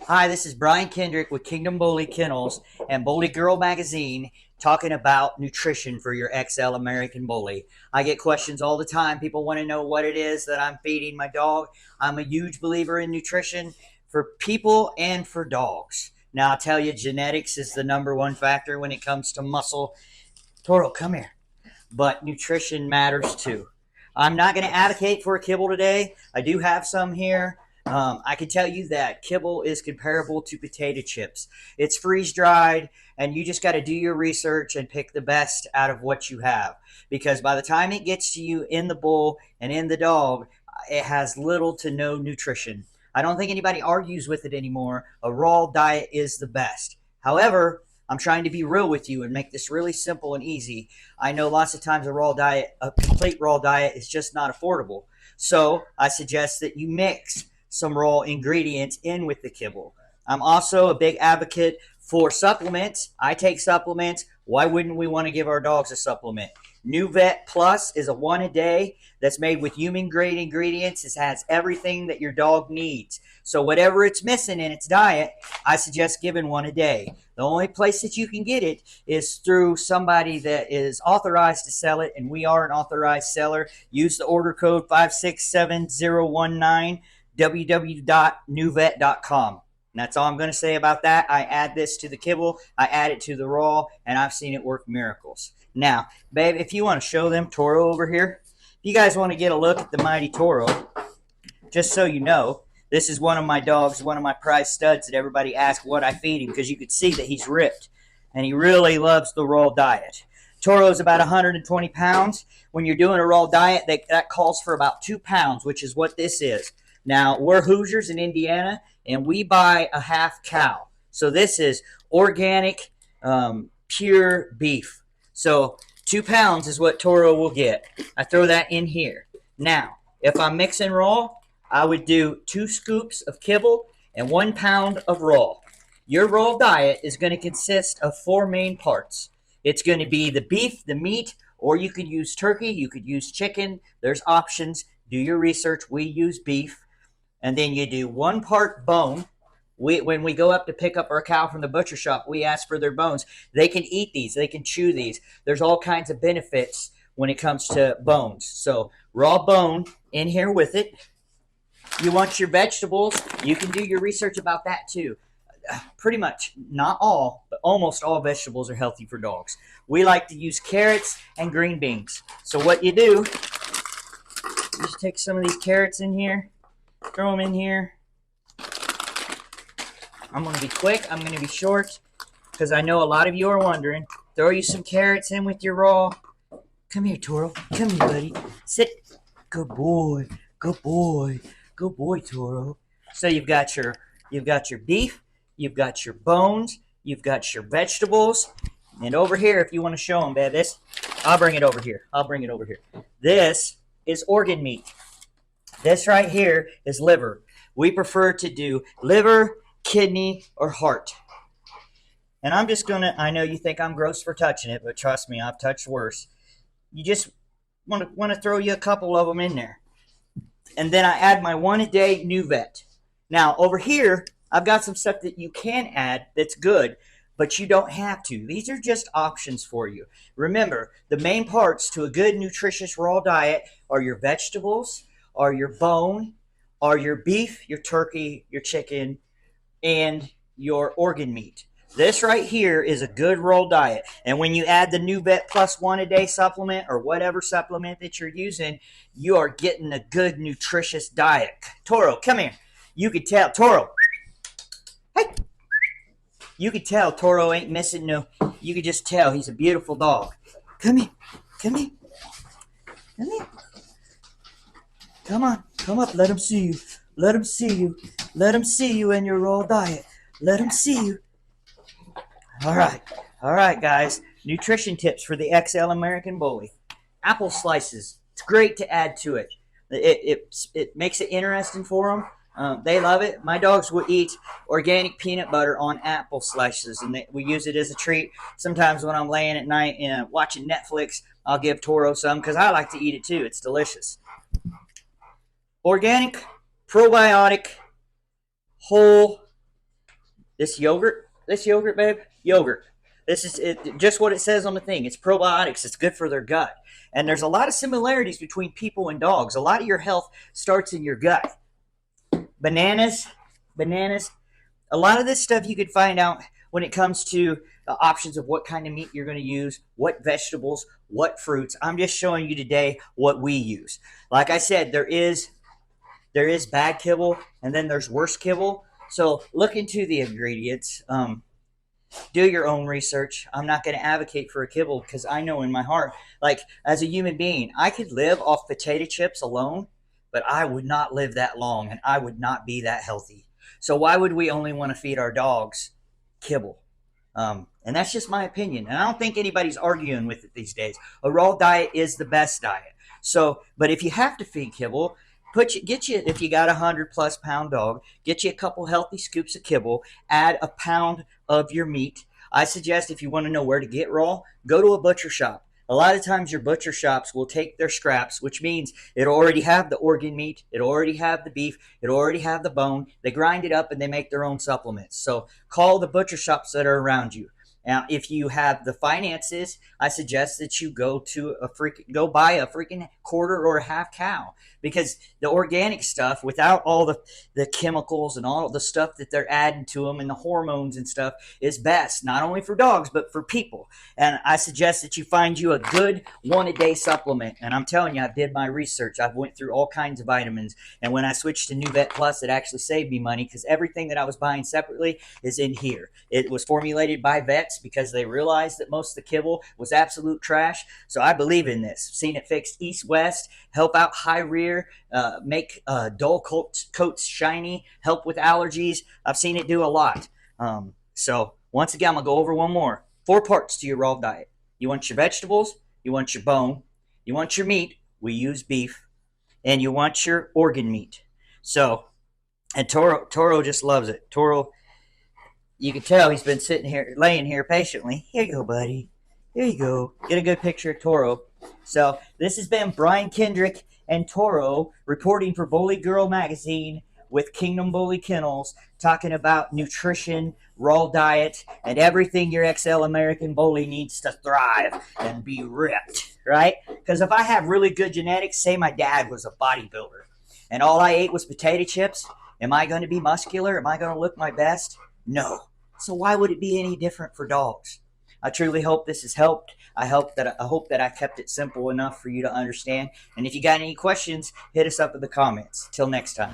Hi, this is Brian Kendrick with Kingdom Bully Kennels and Bully Girl Magazine talking about nutrition for your XL American Bully. I get questions all the time. People want to know what it is that I'm feeding my dog. I'm a huge believer in nutrition for people and for dogs. Now, I'll tell you, genetics is the number one factor when it comes to muscle. Toro, come here. But nutrition matters too. I'm not going to advocate for a kibble today. I do have some here. I can tell you that kibble is comparable to potato chips. It's freeze dried, and you just got to do your research and pick the best out of what you have. Because by the time it gets to you in the bull and in the dog, it has little to no nutrition. I don't think anybody argues with it anymore. A raw diet is the best. However, I'm trying to be real with you and make this really simple and easy. I know lots of times a complete raw diet is just not affordable. So I suggest that you mix some raw ingredients in with the kibble. I'm also a big advocate for supplements. I take supplements. Why wouldn't we want to give our dogs a supplement? New Vet Plus is a one a day that's made with human grade ingredients. It has everything that your dog needs. So whatever it's missing in its diet, I suggest giving one a day. The only place that you can get it is through somebody that is authorized to sell it, and we are an authorized seller. Use the order code 567019 www.newvet.com. And that's all I'm going to say about that. I add this to the kibble, I add it to the raw, and I've seen it work miracles. Now, babe, if you want to show them Toro over here, if you guys want to get a look at the mighty Toro, just so you know, this is one of my dogs, one of my prize studs that everybody asks what I feed him, because you can see that he's ripped and he really loves the raw diet. Toro is about 120 pounds. When you're doing a raw diet, that calls for about 2 pounds, which is what this is. Now, we're Hoosiers in Indiana, and we buy a half cow. So this is organic, pure beef. So 2 pounds is what Toro will get. I throw that in here. Now, if I'm mixing raw, I would do 2 scoops of kibble and 1 pound of raw. Your raw diet is going to consist of 4 main parts. It's going to be the beef, the meat, or you could use turkey, you could use chicken. There's options. Do your research. We use beef. And then you do 1 part bone. When we go up to pick up our cow from the butcher shop, we ask for their bones. They can eat these. They can chew these. There's all kinds of benefits when it comes to bones. So raw bone in here with it. You want your vegetables. You can do your research about that too. Pretty much, not all, but almost all vegetables are healthy for dogs. We like to use carrots and green beans. So what you do, you just take some of these carrots in here, throw them in here. I'm going to be quick. I'm going to be short because I know a lot of you are wondering. Throw you some carrots in with your raw. Come here, Toro. Come here, buddy. Sit. Good boy. Good boy. Good boy, Toro. So you've got your beef, you've got your bones, you've got your vegetables, and over here, if you want to show them, babe, this, I'll bring it over here. This is organ meat. This right here is liver. We prefer to do liver, kidney, or heart. And I'm just gonna, I know you think I'm gross for touching it, but trust me, I've touched worse. You just want to throw you a couple of them in there. And then I add my 1 a day New Vet. Now over here, I've got some stuff that you can add that's good, but you don't have to. These are just options for you. Remember, the main parts to a good nutritious raw diet are your vegetables, are your bone, are your beef, your turkey, your chicken, and your organ meat. This right here is a good raw diet. And when you add the New Vet Plus 1 a day supplement or whatever supplement that you're using, you are getting a good nutritious diet. Toro, come here. You could tell, Toro. Hey. You could tell Toro ain't missing no. You could just tell he's a beautiful dog. Come here. Come here. Come here. Come on. Come up. Let him see you. Let him see you. Let him see you in your raw diet. Let him see you. All right, guys. Nutrition tips for the XL American Bully. Apple slices. It's great to add to it. It makes it interesting for them. They love it. My dogs will eat organic peanut butter on apple slices, and we use it as a treat. Sometimes when I'm laying at night and watching Netflix, I'll give Toro some because I like to eat it too. It's delicious. Organic, probiotic, whole, This yogurt, babe, yogurt. This is it, just what it says on the thing. It's probiotics. It's good for their gut. And there's a lot of similarities between people and dogs. A lot of your health starts in your gut. Bananas, bananas. A lot of this stuff you could find out when it comes to the options of what kind of meat you're going to use, what vegetables, what fruits. I'm just showing you today what we use. Like I said, there is bad kibble, and then there's worse kibble. So look into the ingredients. Do your own research. I'm not going to advocate for a kibble because I know in my heart, like as a human being, I could live off potato chips alone, but I would not live that long and I would not be that healthy. So why would we only want to feed our dogs kibble? And that's just my opinion. And I don't think anybody's arguing with it these days. A raw diet is the best diet. So, but if you have to feed kibble, get you, if you got 100+ pound dog, get you a couple healthy scoops of kibble, add a pound of your meat. I suggest if you want to know where to get raw, go to a butcher shop. A lot of times your butcher shops will take their scraps, which means it'll already have the organ meat, it'll already have the beef, it'll already have the bone. They grind it up and they make their own supplements. So call the butcher shops that are around you. Now, if you have the finances, I suggest that you go buy a freaking quarter or a half cow, because the organic stuff, without all the chemicals and all the stuff that they're adding to them and the hormones and stuff, is best, not only for dogs, but for people. And I suggest that you find you a good one-a-day supplement. And I'm telling you, I did my research. I've went through all kinds of vitamins. And when I switched to New Vet Plus, it actually saved me money because everything that I was buying separately is in here. It was formulated by vets because they realized that most of the kibble was absolute trash. So I believe in this. Seen it fix east-west, help out high rear, make dull coats shiny, help with allergies. I've seen it do a lot. So once again, I'm going to go over one more. 4 parts to your raw diet. You want your vegetables, you want your bone, you want your meat, we use beef, and you want your organ meat. So, and Toro just loves it. Toro, you can tell he's been laying here patiently. Here you go, buddy. Here you go. Get a good picture of Toro. So this has been Brian Kendrick and Toro reporting for Bully Girl Magazine with Kingdom Bully Kennels, talking about nutrition, raw diet, and everything your XL American Bully needs to thrive and be ripped, right? Because if I have really good genetics, say my dad was a bodybuilder, and all I ate was potato chips, am I going to be muscular? Am I going to look my best? No. So why would it be any different for dogs? I truly hope this has helped. I hope that I kept it simple enough for you to understand. And if you got any questions, hit us up in the comments. Till next time.